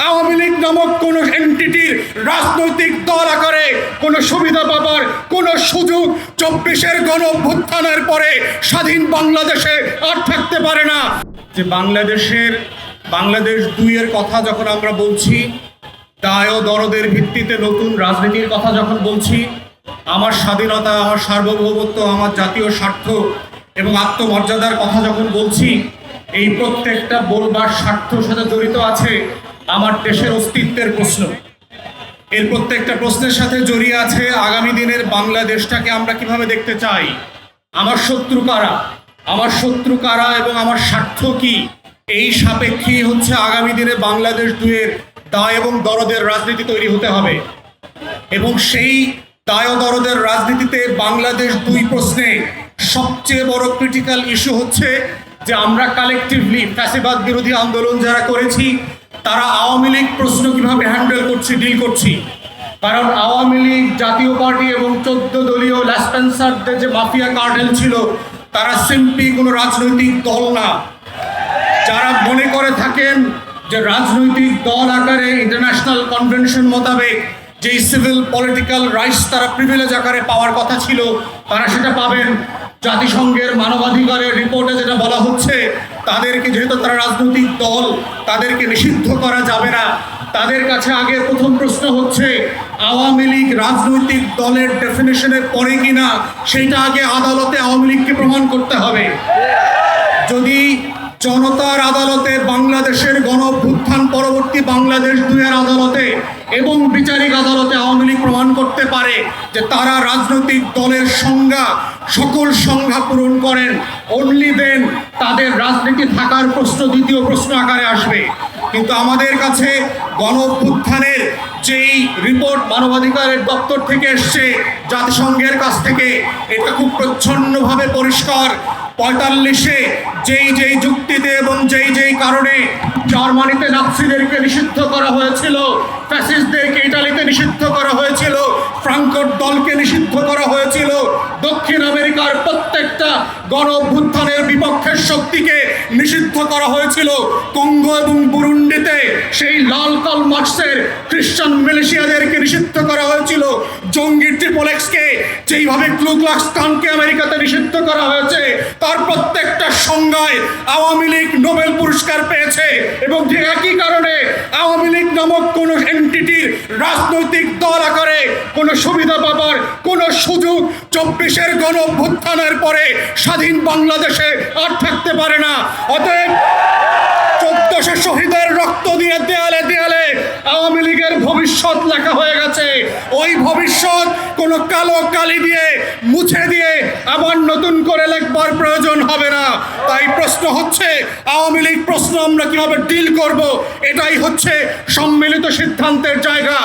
আওয়ামী লীগ নামক কোন এন্টিটির রাজনৈতিক দল আকারে কোন সুবিধা পাবার কোন সুযোগ ২৪-এর গণ অভ্যুত্থানের পরে স্বাধীন বাংলাদেশে আর থাকতে পারে না। যে বাংলাদেশ ২-এর কথা যখন আমরা বলছি, দায় ও দরদের ভিত্তিতে নতুন রাজনীতির কথা যখন বলছি, আমার স্বাধীনতা, আমার সার্বভৌমত্ব, আমার জাতীয় স্বার্থ এবং আত্মমর্যাদার কথা যখন বলছি, এই প্রত্যেকটা বলবার স্বার্থের সাথে জড়িত আছে আমার দেশের অস্তিত্বের প্রশ্ন। এর প্রত্যেকটা প্রশ্নের সাথে জড়িয়ে আছে আগামী দিনের বাংলাদেশটাকে আমরা কিভাবে দেখতে চাই, আমার শত্রু কারা এবং আমার স্বার্থ কি। এই সাপেক্ষেই হচ্ছে আগামী দিনে বাংলাদেশ ২-এর দায় এবং দরদের রাজনীতি তৈরি হতে হবে। এবং সেই দায় ও দরদের রাজনীতিতে বাংলাদেশ ২ প্রশ্নে সবচেয়ে বড় ক্রিটিক্যাল ইস্যু হচ্ছে যে আমরা কালেকটিভলি ফ্যাসিবাদ বিরোধী আন্দোলন যারা করেছি তারা আওয়ামী লীগ প্রশ্ন কিভাবে হ্যান্ডেল করছি, ডিল করছি। কারণ আওয়ামী লীগ, জাতীয় পার্টি এবং ১৪ দলীয় ল্যাসপেন্সারদের যে মাফিয়া কার্টেল ছিল, তারা সিম্পলি কোনো রাজনৈতিক দল না। যারা মনে করে থাকেন যে রাজনৈতিক দল আকারে ইন্টারন্যাশনাল কনভেনশন মোতাবেক যেই সিভিল পলিটিক্যাল রাইটস তারা প্রিভিলেজ আকারে পাওয়ার কথা ছিল, তারা সেটা পাবেন। জাতিসংঘের মানবাধিকারের রিপোর্টে যেটা বলা হচ্ছে, তাদেরকে যেহেতু তারা রাজনৈতিক দল, তাদেরকে নিষিদ্ধ করা যাবে না। তাদের কাছে আগে প্রথম প্রশ্ন হচ্ছে আওয়ামী লীগ রাজনৈতিক দলের ডেফিনেশনে পড়ে কিনা, সেইটা আগে আদালতে আওয়ামী লীগকে প্রমাণ করতে হবে। যদি জনতার আদালতে, বাংলাদেশের গণ অভ্যুত্থান পরবর্তী বাংলাদেশ ২-এর আদালতে এবং বিচারিক আদালতে আওয়ামী লীগ প্রমাণ করতে পারে যে তারা রাজনৈতিক দলের সংজ্ঞা, সকল সংজ্ঞা পূরণ করেন, অনলি দেন তাদের রাজনীতি থাকার প্রশ্ন দ্বিতীয় প্রশ্ন আকারে আসবে। কিন্তু আমাদের কাছে গণ অভ্যুত্থানের যেই রিপোর্ট মানবাধিকারের দপ্তর থেকে এসছে, জাতিসংঘের কাছ থেকে, এটা খুব প্রচ্ছন্নভাবে পরিষ্কার। ৪৫-এ যেই যুক্তিতে এবং যেই কারণে জার্মানিতে নাৎসিদেরকে নিষিদ্ধ করা হয়েছিল, ফ্যাসিস্টদেরকে ইটালিতে নিষিদ্ধ করা হয়েছিল, ফ্রাঙ্কোর দলকে নিষিদ্ধ করা হয়েছিল, দক্ষিণ আমেরিকার প্রত্যেকটা গণ অভ্যুত্থানের বিপক্ষের শক্তিকে নিষিদ্ধ করা হয়েছিল, কঙ্গো এবং বুরুন্ডিতে সেই লাল কলমার্কসের খ্রিস্টান মিলিশিয়াদেরকে নিষিদ্ধ করা হয়েছিল, জঙ্গি ট্রিপল এক্সকে যেইভাবে ক্লু ক্লাক্স ক্লানকে আমেরিকাতে নিষিদ্ধ করা হয়েছে, তার প্রত্যেকটা সংজ্ঞায় আওয়ামী লীগ নোবেল পুরস্কার পেয়েছে। এবং ঠিক একই কারণে আওয়ামী লীগ নামক কোন এন্টিটির রাজনৈতিক দল আকারে কোন সুবিধা পাবার কোন সুযোগ ২৪-এর গণ অভ্যুত্থানের পরে স্বাধীন বাংলাদেশে আর থাকতে পারে না। অতএব ১৪০০ শহীদের রক্ত দিয়ে দেয়ালে দেয়ালে আওয়ামী লীগের ভবিষ্যৎ লেখা হয়ে গেছে। ওই ভবিষ্যৎ কোনো কালো কালি দিয়ে মুছে দিয়ে আবার নতুন করে লেখবার প্রয়োজন হবে না। তাই প্রশ্ন হচ্ছে আওয়ামী লীগ প্রশ্ন আমরা কিভাবে ডিল করব, এটাই হচ্ছে সম্মিলিত সিদ্ধান্তের জায়গা।